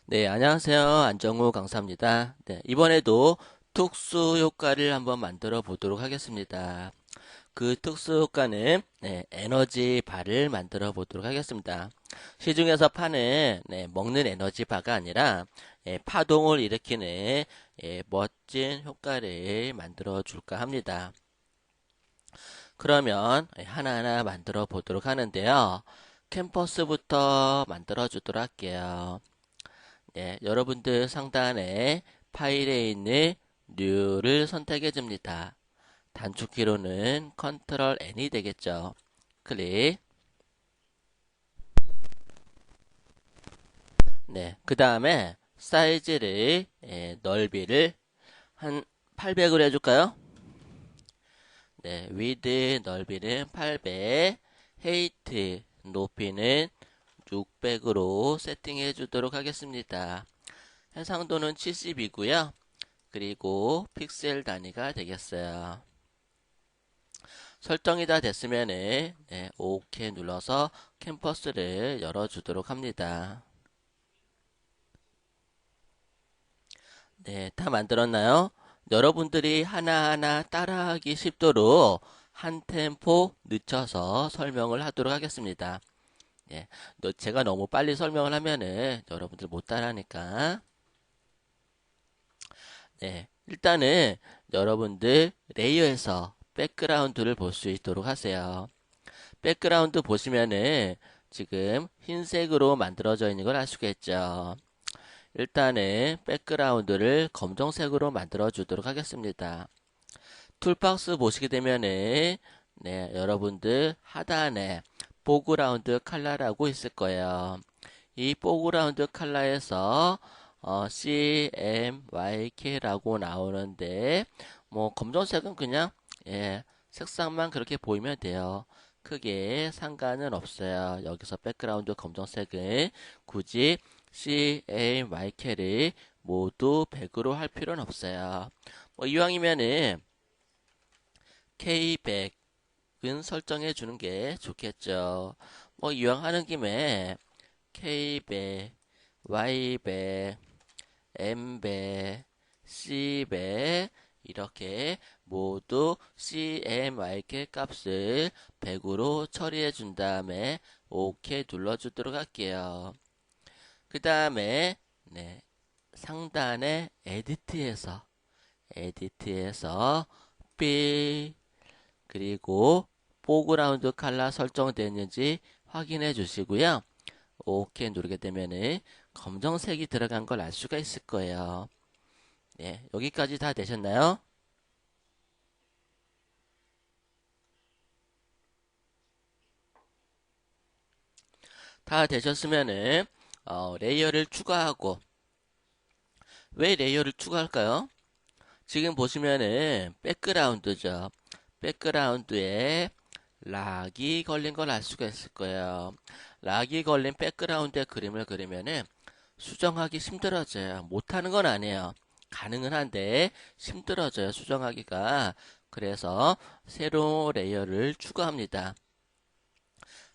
네, 안녕하세요. 안정우 강사입니다. 네, 이번에도 특수 효과를 한번 만들어 보도록 하겠습니다. 그 특수 효과는 에너지 바를 만들어 보도록 하겠습니다. 시중에서 파는 먹는 에너지 바가 아니라 파동을 일으키는 멋진 효과를 만들어 줄까 합니다. 그러면 하나하나 만들어 보도록 하는데요. 캠퍼스부터 만들어 주도록 할게요. 네, 여러분들 상단에 파일에 있는 New를 선택해 줍니다. 단축키로는 Ctrl N이 되겠죠. 클릭. 네, 그 다음에 사이즈를 넓이를 한 800으로 해줄까요? 네, width 넓이는 800, height 높이는 600으로 세팅해 주도록 하겠습니다. 해상도는 70이고요. 그리고 픽셀 단위가 되겠어요. 설정이 다 됐으면은 OK 눌러서 캠퍼스를 열어주도록 합니다. 네, 다 만들었나요? 여러분들이 하나하나 따라하기 쉽도록 한 템포 늦춰서 설명을 하도록 하겠습니다. 네, 제가 너무 빨리 설명을 하면은 여러분들 못 따라하니까. 네, 일단은 여러분들 레이어에서 백그라운드를 볼 수 있도록 하세요. 백그라운드 보시면은 지금 흰색으로 만들어져 있는 걸 알 수가 있죠. 일단은 백그라운드를 검정색으로 만들어 주도록 하겠습니다. 툴박스 보시게 되면은 여러분들 하단에 포그라운드 컬러라고 있을 거예요. 이 포그라운드 컬러에서 CMYK라고 나오는데 뭐 검정색은 그냥 색상만 그렇게 보이면 돼요. 크게 상관은 없어요. 여기서 백그라운드 검정색은 굳이 CMYK를 모두 100으로 할 필요는 없어요. 뭐 이왕이면은 K100은 설정해 주는 게 좋겠죠. 뭐 이왕 하는 김에 K100, Y백, M백, C백 이렇게 모두 CMYK 값을 100으로 처리해 준 다음에 OK 눌러 주도록 할게요. 그 다음에 상단에 에디트에서 B 그리고 포그라운드 컬러 설정되었는지 확인해 주시고요. OK 누르게 되면은 검정색이 들어간 걸 알 수가 있을 거예요. 네, 여기까지 다 되셨나요? 다 되셨으면은 레이어를 추가하고 왜 레이어를 추가할까요? 지금 보시면은 백그라운드죠. 백그라운드에 락이 걸린 걸 알 수가 있을 거예요. 락이 걸린 백그라운드에 그림을 그리면은 수정하기 힘들어져요. 못하는 건 아니에요. 가능은 한데 힘들어져요. 수정하기가. 그래서 새로운 레이어를 추가합니다.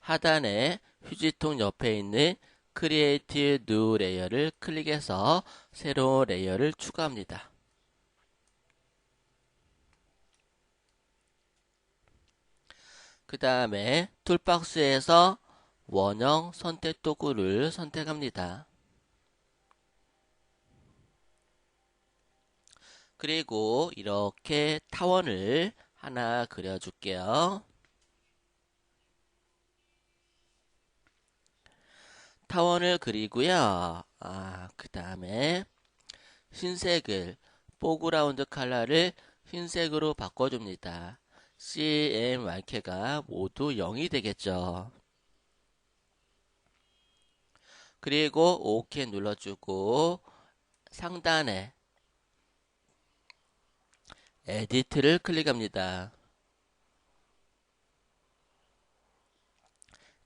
하단에 휴지통 옆에 있는 Create New 레이어를 클릭해서 새로운 레이어를 추가합니다. 그 다음에 툴박스에서 원형 선택 도구를 선택합니다. 그리고 이렇게 타원을 하나 그려줄게요. 타원을 그리고요. 그 다음에 흰색을 포그라운드 컬러를 흰색으로 바꿔줍니다. CMYK가 모두 0이 되겠죠. 그리고 OK 눌러주고 상단에 에디트를 클릭합니다.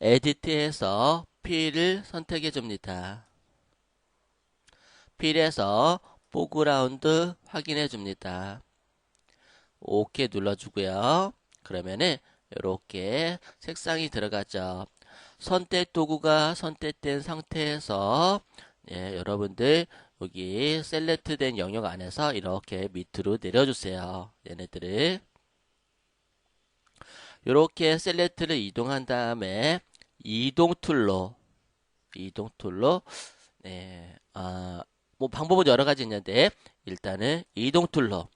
에디트에서 필을 선택해 줍니다. 필에서 포그라운드 확인해 줍니다. OK 눌러주고요. 그러면은 이렇게 색상이 들어가죠. 선택 도구가 선택된 상태에서 예, 여러분들 여기 셀렉트 된 영역 안에서 이렇게 밑으로 내려주세요. 얘네들을 이렇게 셀렉트를 이동한 다음에 이동 툴로 네, 뭐 방법은 여러 가지 있는데 일단은 이동 툴로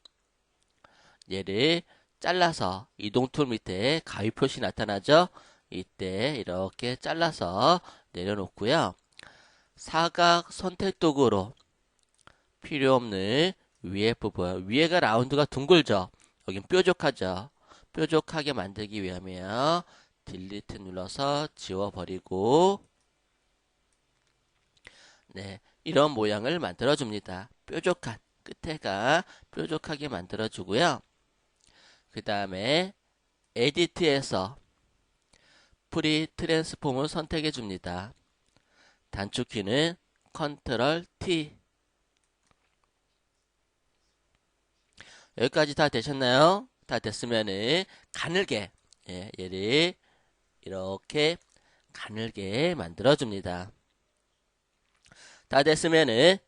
얘를 잘라서 이동 툴 밑에 가위 표시 나타나죠? 이때 이렇게 잘라서 내려놓고요. 사각 선택 도구로 필요 없는 위에 부분, 위에가 라운드가 둥글죠? 여긴 뾰족하죠? 뾰족하게 만들기 위하면 딜리트 눌러서 지워버리고 네, 이런 모양을 만들어 줍니다. 뾰족한 끝에가 뾰족하게 만들어 주고요. 그 다음에 에디트에서 프리 트랜스폼을 선택해 줍니다. 단축키는 컨트롤 T. 여기까지 다 되셨나요? 다 됐으면은 가늘게 얘를 이렇게 가늘게 만들어 줍니다. 다 됐으면은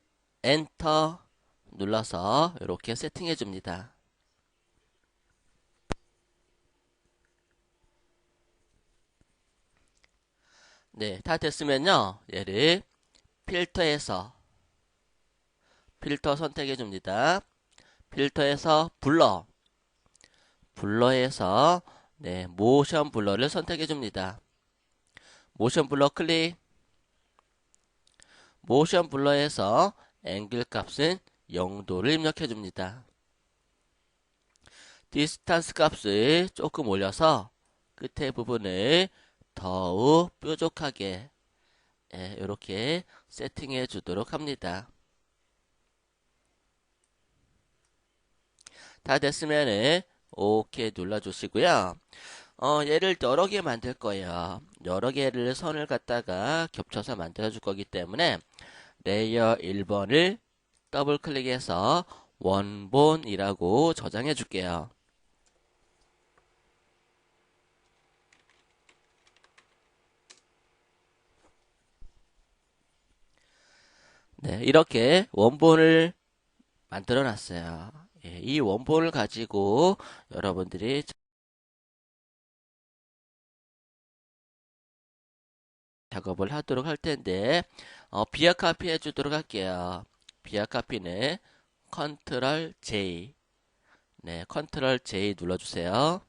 엔터 눌러서 이렇게 세팅해 줍니다. 네, 다 됐으면요. 얘를 필터에서 필터 선택해 줍니다. 필터에서 블러에서 네, 모션 블러를 선택해 줍니다. 모션 블러 클릭. 모션 블러에서 앵글 값은 0도를 입력해 줍니다. 디스턴스 값을 조금 올려서 끝에 부분을 더욱 뾰족하게 이렇게 세팅해 주도록 합니다. 다 됐으면은 OK 눌러주시고요. 얘를 여러 개 만들 거예요. 여러 개를 선을 갖다가 겹쳐서 만들어 줄 거기 때문에 레이어 1번을 더블 클릭해서 원본이라고 저장해 줄게요. 네, 이렇게 원본을 만들어 놨어요. 예, 이 원본을 가지고 여러분들이 작업을 하도록 할 텐데 비아 카피 해주도록 할게요. 비아 카피는 컨트롤 J. 네, 컨트롤 J 눌러주세요.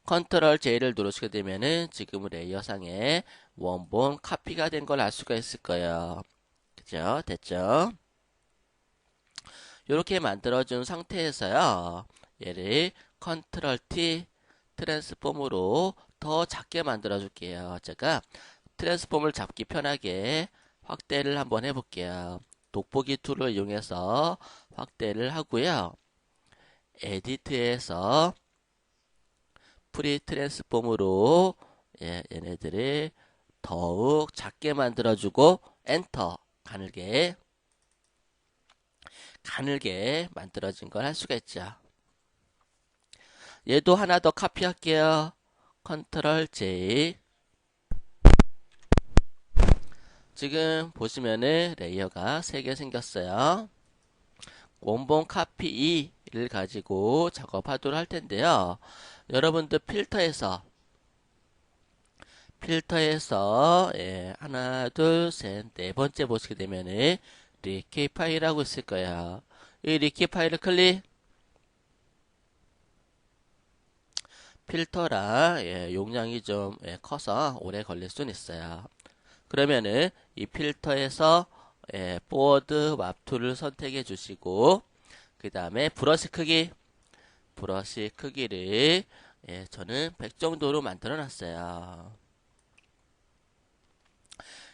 컨트롤 J를 누르시게 되면은 지금 레이어상에 원본 카피가 된 걸 알 수가 있을 거예요. 그죠? 됐죠? 이렇게 만들어준 상태에서요. 얘를 컨트롤 T 트랜스폼으로 더 작게 만들어 줄게요. 제가 트랜스폼을 잡기 편하게 확대를 한번 해볼게요. 돋보기 툴을 이용해서 확대를 하고요. 에디트에서 프리 트랜스폼으로 얘네들을 더욱 작게 만들어주고 엔터 가늘게 만들어진 걸 할 수가 있죠. 얘도 하나 더 카피할게요. 컨트롤 J. 지금 보시면은 레이어가 3개 생겼어요. 원본 카피 2를 가지고 작업하도록 할 텐데요. 여러분들 필터에서 하나, 둘, 셋, 네 번째 보시게 되면은 리키 파일이라고 있을 거예요. 이 리키 파일을 클릭. 필터라 용량이 좀 커서 오래 걸릴 수는 있어요. 그러면은 이 필터에서 포워드 왑2를 선택해 주시고 그 다음에 브러쉬 크기를 저는 100 정도로 만들어 놨어요.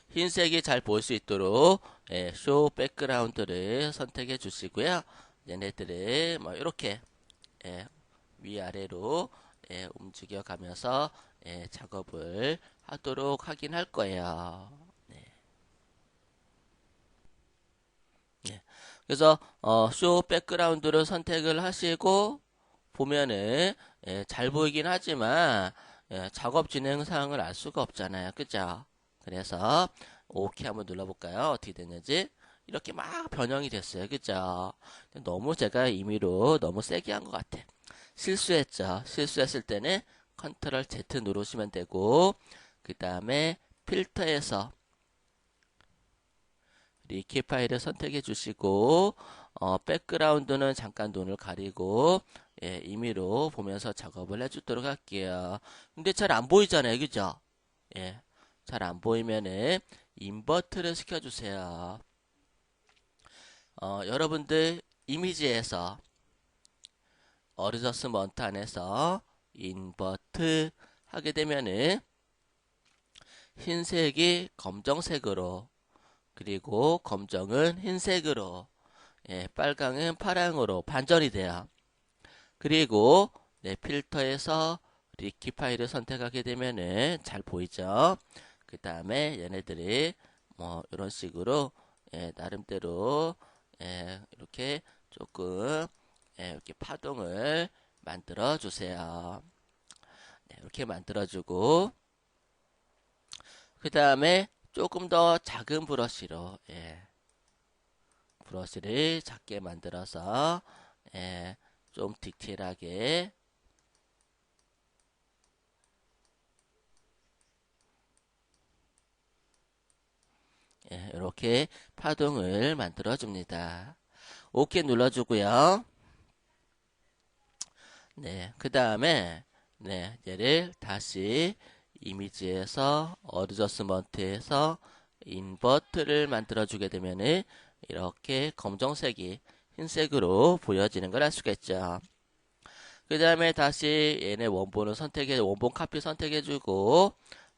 흰색이 잘 보일 수 있도록 쇼 백그라운드를 선택해 주시고요. 얘네들을 뭐 이렇게 위아래로 움직여 가면서 작업을 하도록 하긴 할 거예요. 네. 네. 그래서 쇼 백그라운드를 선택을 하시고 보면은 잘 보이긴 하지만 작업 진행 사항을 알 수가 없잖아요. 그죠? 그래서 OK 한번 눌러볼까요? 어떻게 됐는지. 이렇게 막 변형이 됐어요. 그죠? 너무 제가 임의로 너무 세게 한 것 같아. 실수했죠. 실수했을 때는 컨트롤 Z 누르시면 되고, 그 다음에 필터에서 리키 파일을 선택해 주시고, 백그라운드는 잠깐 눈을 가리고, 예, 임의로 보면서 작업을 해주도록 할게요. 근데 잘 안 보이잖아요. 그죠? 예, 잘 안 보이면은 인버트를 시켜주세요. 여러분들 이미지에서 어드저스먼트 안에서 인버트 하게 되면은 흰색이 검정색으로, 그리고 검정은 흰색으로, 예, 빨강은 파랑으로 반전이 돼요. 그리고 네, 필터에서 리키 파일을 선택하게 되면은 잘 보이죠? 그 다음에 얘네들이 뭐 이런 식으로, 예, 나름대로, 예, 이렇게 조금, 예, 이렇게 파동을 만들어 주세요. 네, 이렇게 만들어 주고, 그 다음에 조금 더 작은 브러쉬로, 예, 브러쉬를 작게 만들어서, 예, 좀 디테일하게, 예, 이렇게 파동을 만들어 줍니다. OK 눌러주고요. 네, 그 다음에 네, 얘를 다시 이미지에서 어드저스먼트에서 인버트를 만들어 주게 되면은 이렇게 검정색이 흰색으로 보여지는 걸 알 수가 있죠. 그 다음에 다시 얘네 원본 카피 선택해 주고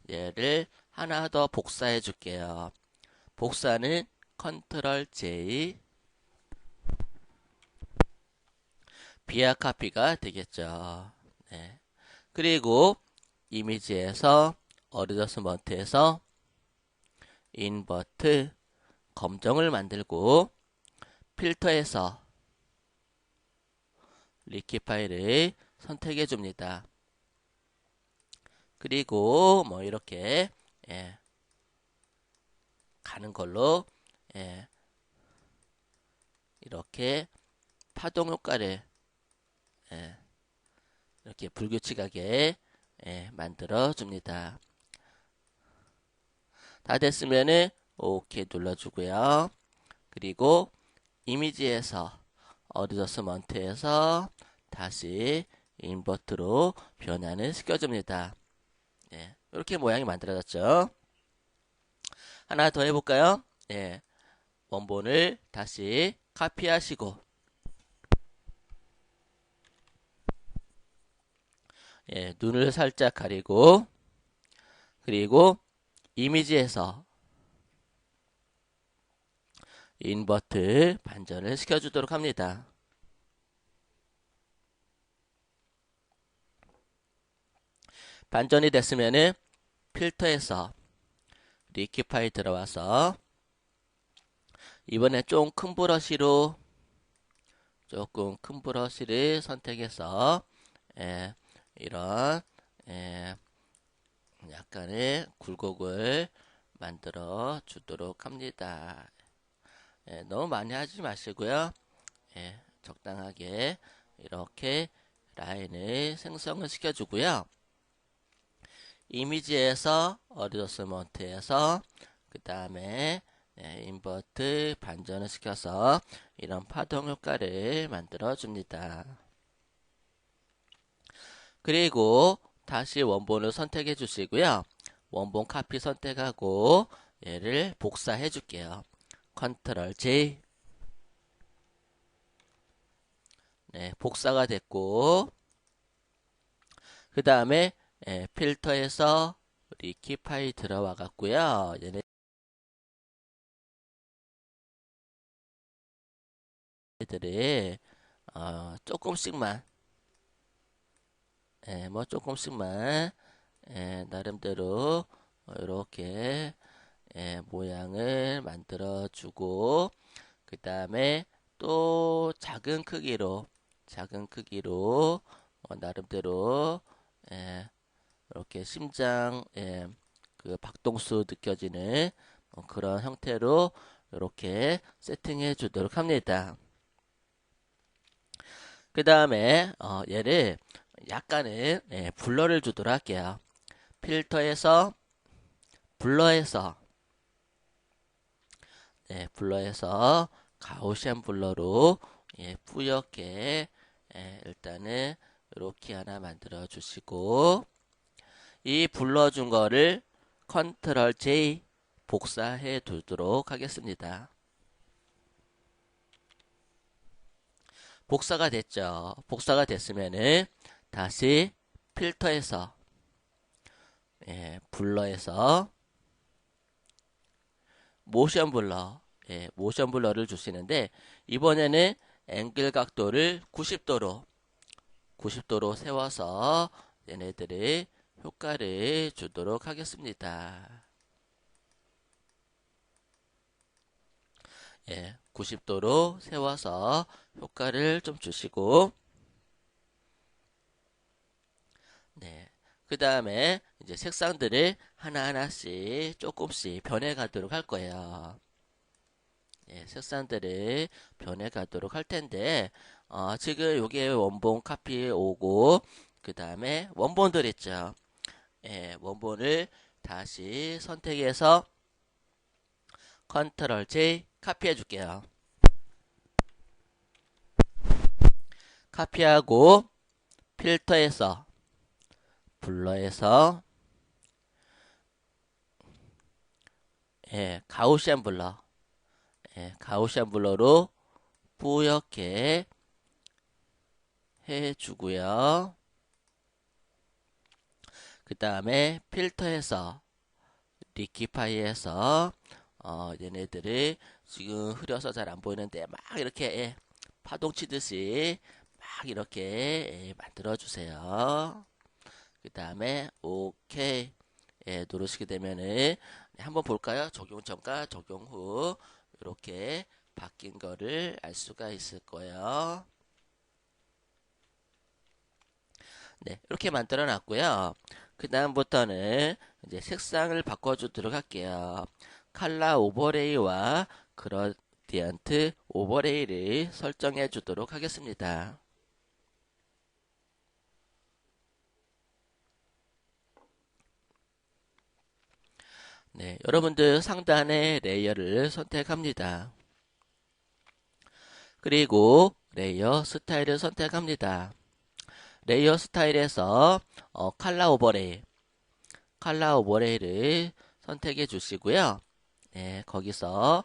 얘를 하나 더 복사해 줄게요. 복사는 컨트롤 J, 비아 카피가 되겠죠. 네. 그리고 이미지에서 어드저스먼트에서 인버트 검정을 만들고 필터에서 리키 파일을 선택해 줍니다. 그리고 뭐 이렇게, 예, 가는 걸로, 예, 이렇게 파동 효과를, 예, 이렇게 불규칙하게, 예, 만들어 줍니다. 다 됐으면은 OK 눌러주고요. 그리고 이미지에서 어드저스먼트에서 다시 인버트로 변환을 시켜줍니다. 예, 이렇게 모양이 만들어졌죠. 하나 더 해볼까요? 예, 원본을 다시 카피하시고, 예, 눈을 살짝 가리고, 그리고 이미지에서 인버트 반전을 시켜주도록 합니다. 반전이 됐으면은 필터에서 리키 파일 들어와서 이번에 좀 큰 브러쉬로 조금 큰 브러쉬를 선택해서, 예, 이런, 예, 약간의 굴곡을 만들어 주도록 합니다. 예, 너무 많이 하지 마시고요. 예, 적당하게 이렇게 라인을 생성을 시켜주고요. 이미지에서 어드저스먼트에서 그 다음에 인버트 반전을 시켜서 이런 파동 효과를 만들어 줍니다. 그리고 다시 원본을 선택해 주시고요. 원본 카피 선택하고 얘를 복사해 줄게요. 컨트롤 J. 네, 복사가 됐고, 그 다음에 필터에서 리키 파일 들어와 갔고요. 얘네들이 조금씩만, 뭐 조금씩만, 나름대로 이렇게 모양을 만들어 주고, 그 다음에 또 작은 크기로 나름대로, 예, 이렇게 심장, 그 박동수 느껴지는 그런 형태로 이렇게 세팅해 주도록 합니다. 그 다음에 얘를 약간은 블러를 주도록 할게요. 필터에서 블러에서 블러에서 가우시안 블러로 뿌옇게 일단은 이렇게 하나 만들어 주시고, 이 블러 준 거를 컨트롤 J 복사해 두도록 하겠습니다. 복사가 됐죠. 복사가 됐으면은 다시 필터에서 블러에서 모션 블러, 모션 블러를 주시는데, 이번에는 앵글 각도를 90도로 세워서 얘네들의 효과를 주도록 하겠습니다. 90도로 세워서 효과를 좀 주시고, 그 다음에 이제 색상들을 하나하나씩 조금씩 변해 가도록 할 거예요. 색상들을 변해 가도록 할 텐데, 지금 요게 원본 카피 오고, 그 다음에 원본들 있죠. 원본을 다시 선택해서 컨트롤 J 카피해 줄게요. 카피하고 필터에서 블러에서 가우시안 블러, 가우시안 블러로 뿌옇게 해주고요. 그 다음에 필터에서 리키파이에서 얘네들을 지금 흐려서 잘 안 보이는데 막 이렇게 파동 치듯이 막 이렇게 만들어 주세요. 그 다음에 오케이 누르시게 되면은 한번 볼까요? 적용 전과 적용 후 이렇게 바뀐 거를 알 수가 있을 거예요. 이렇게 만들어 놨고요. 그 다음부터는 이제 색상을 바꿔주도록 할게요. 칼라 오버레이와 그라디언트 오버레이를 설정해 주도록 하겠습니다. 여러분들 상단에 레이어를 선택합니다. 그리고 레이어 스타일을 선택합니다. 레이어 스타일에서 칼라 오버레이를 선택해 주시고요. 거기서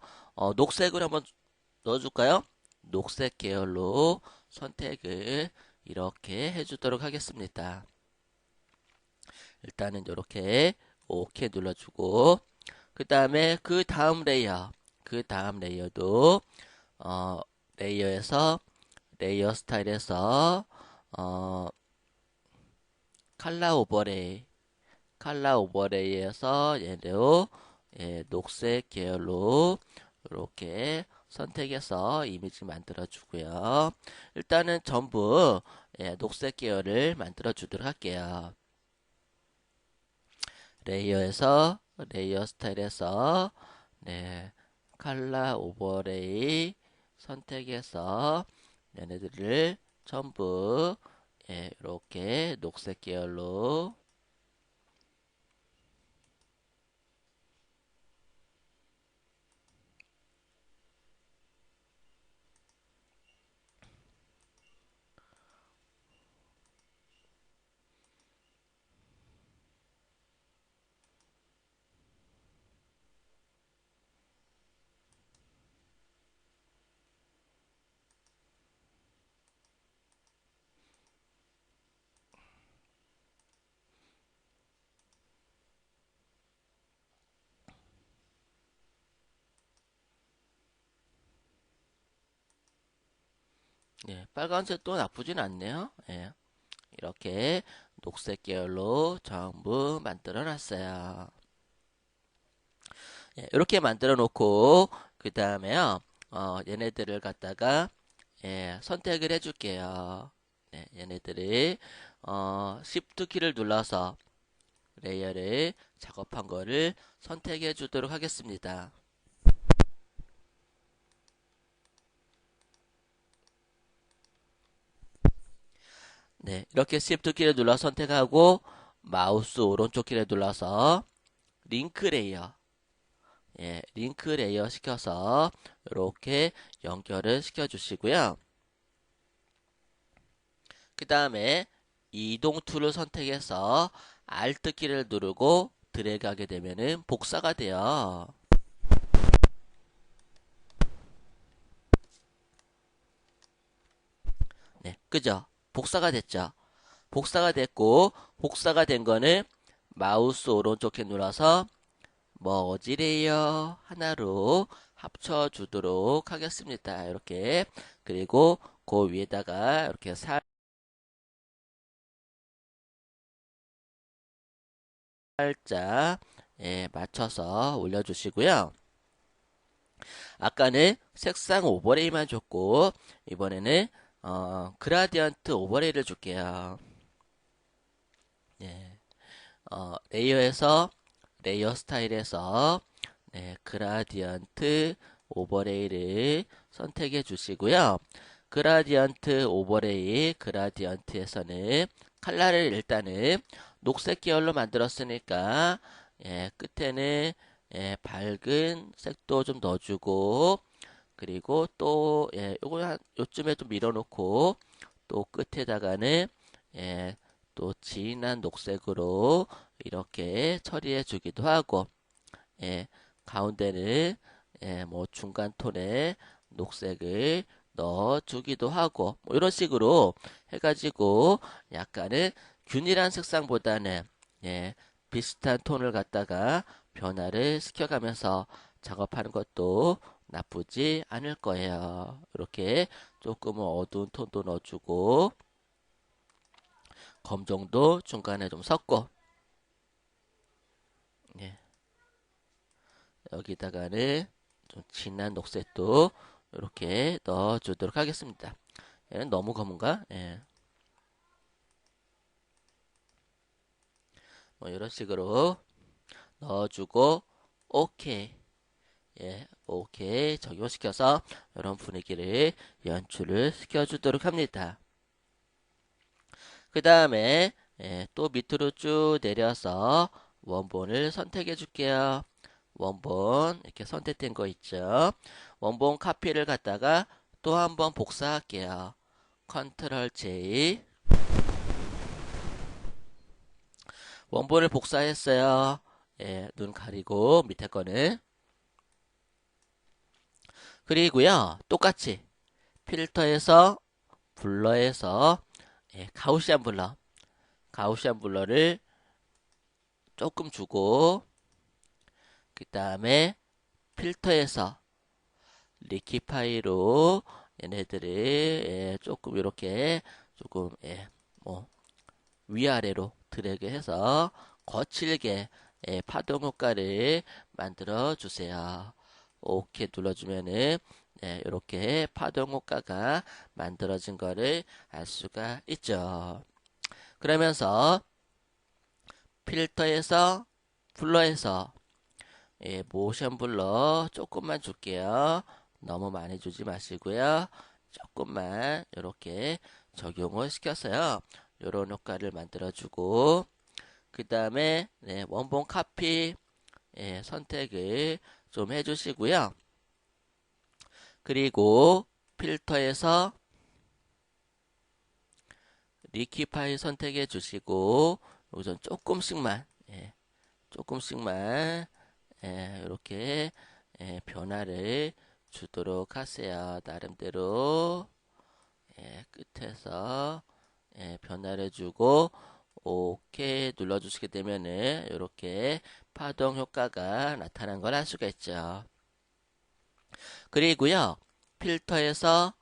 녹색을 한번 넣어줄까요? 녹색 계열로 선택을 이렇게 해주도록 하겠습니다. 일단은 이렇게 OK 눌러주고, 그 다음에 그 다음 레이어도 레이어에서 레이어 스타일에서 어, 칼라 오버레이에서 얘로 녹색 계열로 이렇게 선택해서 이미지 만들어 주고요. 일단은 전부 녹색 계열을 만들어 주도록 할게요. 레이어에서 레이어 스타일에서 칼라 오버레이 선택해서 얘네들을 전부 이렇게 녹색 계열로 빨간색도 나쁘진 않네요. 이렇게 녹색 계열로 전부 만들어 놨어요. 이렇게 만들어 놓고 그 다음에요 얘네들을 갖다가 선택을 해 줄게요. 얘네들을 Shift 키를 눌러서 레이어를 작업한 거를 선택해 주도록 하겠습니다. 네, 이렇게 Shift 키를 눌러 선택하고 마우스 오른쪽 키를 눌러서 링크 레이어, 링크 레이어 시켜서 이렇게 연결을 시켜 주시고요. 그 다음에 이동 툴을 선택해서 Alt 키를 누르고 드래그 하게 되면은 복사가 돼요. 네, 그죠? 복사가 됐죠? 복사가 됐고, 복사가 된 거는 마우스 오른쪽 키 눌러서 머지 레이어 하나로 합쳐주도록 하겠습니다. 이렇게. 그리고 그 위에다가 이렇게 살짝 맞춰서 올려주시고요. 아까는 색상 오버레이만 줬고 이번에는 그라디언트 오버레이를 줄게요. 예. 레이어에서 레이어 스타일에서 그라디언트 오버레이를 선택해 주시고요. 그라디언트 오버레이 그라디언트에서는 컬러를 일단은 녹색 계열로 만들었으니까 끝에는 밝은 색도 좀 넣어주고 그리고 또 요거 한 요쯤에 좀 밀어놓고 또 끝에다가는 또 진한 녹색으로 이렇게 처리해 주기도 하고 가운데는 뭐 중간 톤의 녹색을 넣어 주기도 하고 뭐 이런 식으로 해가지고 약간은 균일한 색상보다는 비슷한 톤을 갖다가 변화를 시켜가면서 작업하는 것도 나쁘지 않을 거예요. 이렇게 조금은 어두운 톤도 넣어주고 검정도 중간에 좀 섞고 예, 여기다가는 좀 진한 녹색도 이렇게 넣어주도록 하겠습니다. 얘는 너무 검은가? 뭐 이런 식으로 넣어주고 오케이. 오케이 적용시켜서 이런 분위기를 연출을 시켜주도록 합니다. 그 다음에 또 밑으로 쭉 내려서 원본을 선택해 줄게요. 원본 이렇게 선택된 거 있죠. 원본 카피를 갖다가 또 한번 복사할게요. 컨트롤 J 원본을 복사했어요. 눈 가리고 밑에 거는 그리고요 똑같이 필터에서 블러에서 가우시안 블러 가우시안 블러를 조금 주고 그 다음에 필터에서 리키파이로 얘네들을 조금 이렇게 조금 뭐 위아래로 드래그해서 거칠게 파동 효과를 만들어 주세요. 오케이 눌러주면은 이렇게 파동 효과가 만들어진 거를 알 수가 있죠. 그러면서 필터에서 블러에서 모션 블러 조금만 줄게요. 너무 많이 주지 마시고요. 조금만 이렇게 적용을 시켜서요. 이런 효과를 만들어주고 그 다음에 원본 카피 선택을 좀 해주시고요. 그리고 필터에서 리퀴파일 선택해 주시고 여기서 조금씩만 이렇게 변화를 주도록 하세요. 나름대로 끝에서 변화를 주고 오케이 눌러주시게 되면은 이렇게 파동 효과가 나타난 걸 알 수가 있죠. 그리고요 필터에서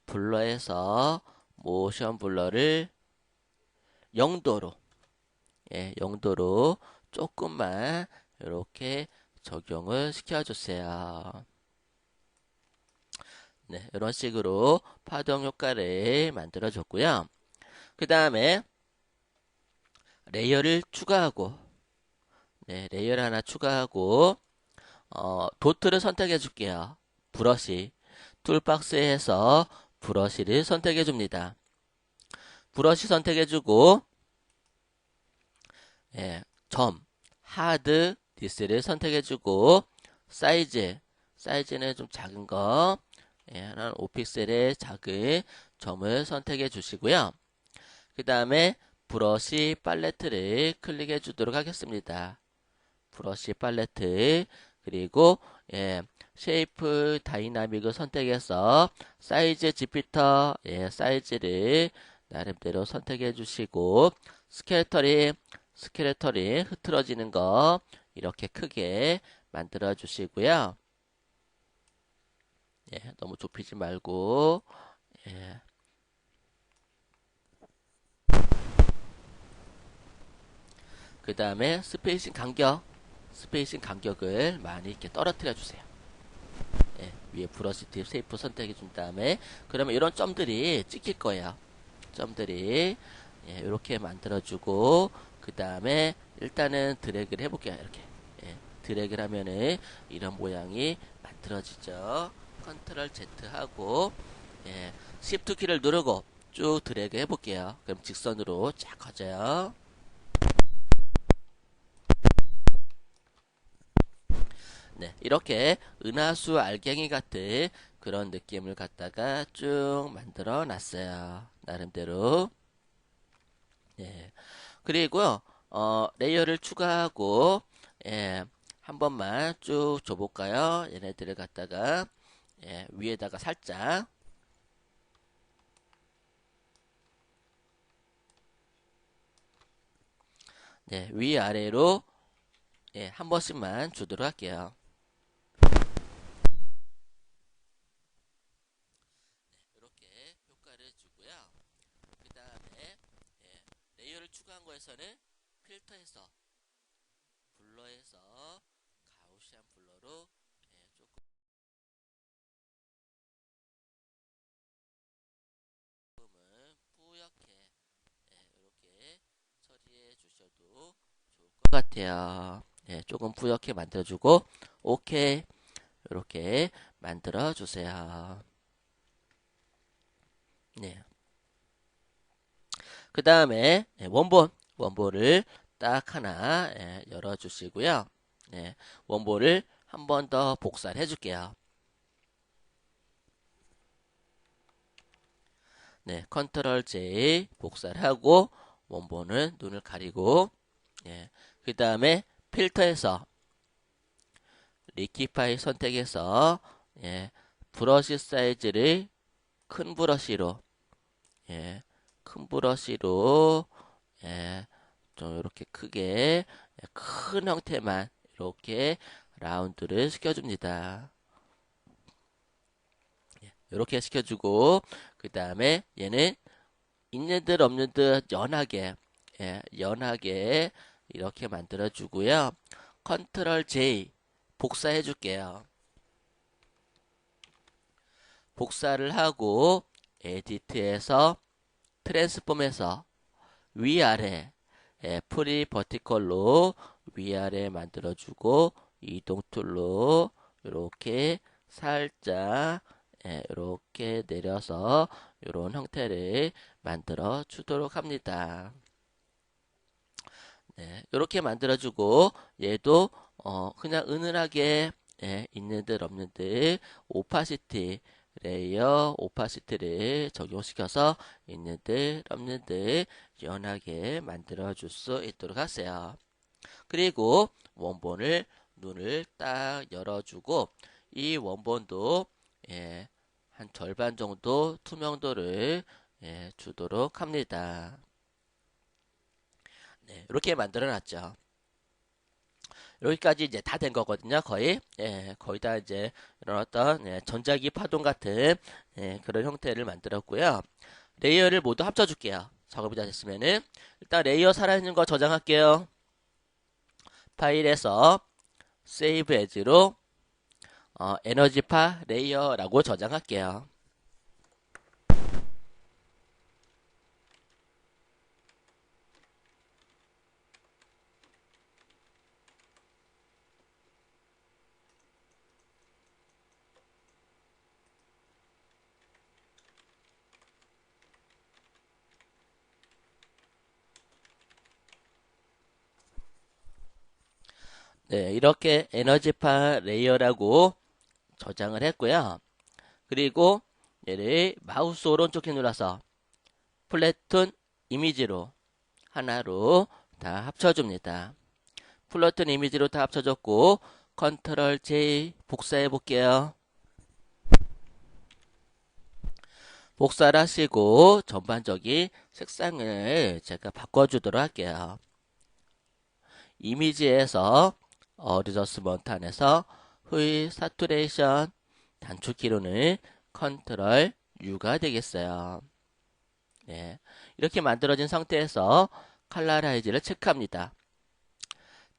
블러에서 모션 블러를 0도로 0도로 조금만 이렇게 적용을 시켜주세요. 네, 이런 식으로 파동 효과를 만들어 줬고요. 그 다음에 레이어를 추가하고 네, 레이어를 하나 추가하고 도트를 선택해 줄게요. 브러쉬. 툴박스에서 브러쉬를 선택해 줍니다. 브러쉬 선택해 주고 예, 점, 하드, 디스를 선택해 주고 사이즈는 좀 작은 거 한 5픽셀의 작은 점을 선택해 주시고요. 그 다음에 브러쉬 팔레트를 클릭해 주도록 하겠습니다. 브러쉬 팔레트 그리고 쉐이프 다이나믹을 선택해서 사이즈 지피터 사이즈를 나름대로 선택해 주시고 스케레터링 흐트러지는 거 이렇게 크게 만들어 주시고요. 너무 좁히지 말고 그 다음에 스페이싱 간격을 많이 이렇게 떨어뜨려 주세요. 위에 브러쉬 팁 쉐이프 선택해 준 다음에 그러면 이런 점들이 찍힐 거예요. 점들이 이렇게 만들어주고 그 다음에 일단은 드래그를 해볼게요. 이렇게 드래그를 하면은 이런 모양이 만들어지죠. 컨트롤 Z 하고 Shift 키를 누르고 쭉 드래그 해볼게요. 그럼 직선으로 쫙 커져요. 네, 이렇게 은하수 알갱이 같은 그런 느낌을 갖다가 쭉 만들어 놨어요. 나름대로. 예. 그리고요, 레이어를 추가하고, 한 번만 쭉 줘볼까요? 얘네들을 갖다가, 위에다가 살짝, 위아래로, 한 번씩만 주도록 할게요. 이렇게 효과를 주고요. 그 다음에, 레이어를 추가한 거에서는 필터에서, 블러에서, 가우시안 블러로, 조금은 뿌옇게 이렇게 처리해 주셔도 좋을 것 같아요. 조금 뿌옇게 만들어주고 오케이 이렇게 만들어 주세요. 네. 그 다음에 원본을 딱 하나 열어 주시고요. 원본을 한 번 더 복사를 해줄게요. 컨트롤 J 복사를 하고 원본은 눈을 가리고 그 다음에 필터에서 리키파이 선택해서 브러쉬 사이즈를 큰 브러쉬로 예, 큰 브러쉬로 좀 이렇게 크게 큰 형태만 이렇게 라운드를 시켜줍니다. 이렇게 시켜주고 그 다음에 얘는 있는 듯 없는 듯 연하게 이렇게 만들어 주고요. 컨트롤 J 복사해 줄게요. 복사를 하고 에디트에서 트랜스폼에서 위아래 프리 버티컬로 위아래 만들어주고 이동 툴로 이렇게 살짝 이렇게 내려서 이런 형태를 만들어 주도록 합니다. 이렇게 만들어주고 얘도 그냥 은은하게 있는 듯 없는 듯 오파시티 레이어 오파시티를 적용시켜서 있는 듯 없는 듯 연하게 만들어 줄 수 있도록 하세요. 그리고 원본을 눈을 딱 열어주고 이 원본도 한 절반 정도 투명도를 주도록 합니다. 이렇게 만들어 놨죠. 여기까지 이제 다 된 거거든요. 거의 다 이제 이런 어떤 전자기 파동 같은 그런 형태를 만들었고요. 레이어를 모두 합쳐줄게요. 작업이 다 됐으면은 일단 레이어 살아있는 거 저장할게요. 파일에서 세이브 에즈로 에너지파 레이어라고 저장할게요. 네, 이렇게 에너지파 레이어라고 저장을 했고요. 그리고 얘를 마우스 오른쪽 키 눌러서 플래툰 이미지로 하나로 다 합쳐줍니다. 플래툰 이미지로 다 합쳐졌고 컨트롤 J 복사해 볼게요. 복사를 하시고 전반적인 색상을 제가 바꿔주도록 할게요. 이미지에서 어드저스먼트 안에서 휠 사투레이션 단축키로는 컨트롤 U가 되겠어요. 네, 이렇게 만들어진 상태에서 컬러라이즈를 체크합니다.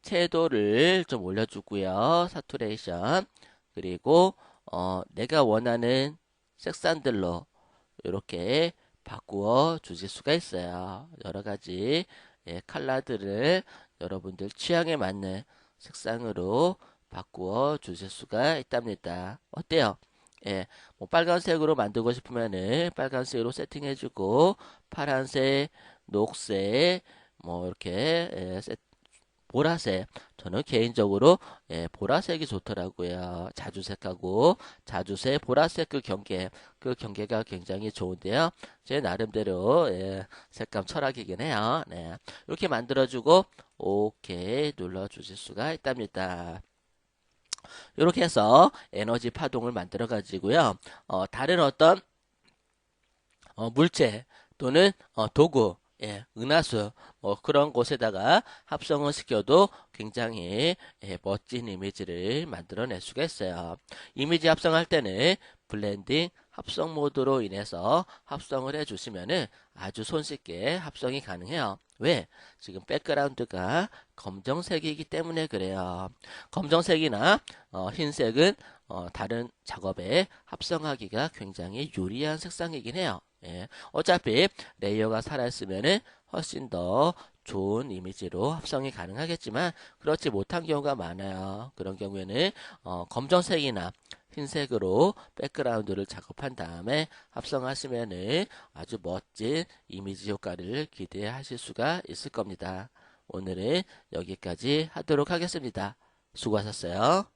채도를 좀 올려주고요. 사투레이션 그리고 내가 원하는 색상들로 이렇게 바꾸어 주실 수가 있어요. 여러 가지 컬러들을 여러분들 취향에 맞는 색상으로 바꾸어 주실 수가 있답니다. 어때요? 예, 뭐 빨간색으로 만들고 싶으면은 빨간색으로 세팅해주고 파란색, 녹색, 뭐 이렇게 보라색. 저는 개인적으로 보라색이 좋더라고요. 자주색하고 자주색, 보라색 그 경계가 굉장히 좋은데요. 제 나름대로 색감 철학이긴 해요. 네. 이렇게 만들어주고 오케이 눌러주실 수가 있답니다. 이렇게 해서 에너지 파동을 만들어 가지고요. 다른 어떤 물체 또는 도구, 은하수 뭐 그런 곳에다가 합성을 시켜도 굉장히 멋진 이미지를 만들어낼 수가 있어요. 이미지 합성할 때는 블렌딩 합성 모드로 인해서 합성을 해주시면은 아주 손쉽게 합성이 가능해요. 왜? 지금 백그라운드가 검정색이기 때문에 그래요. 검정색이나 흰색은 다른 작업에 합성하기가 굉장히 유리한 색상이긴 해요. 어차피 레이어가 살아있으면 훨씬 더 좋은 이미지로 합성이 가능하겠지만 그렇지 못한 경우가 많아요. 그런 경우에는 검정색이나 흰색으로 백그라운드를 작업한 다음에 합성하시면 아주 멋진 이미지 효과를 기대하실 수가 있을 겁니다. 오늘은 여기까지 하도록 하겠습니다. 수고하셨어요.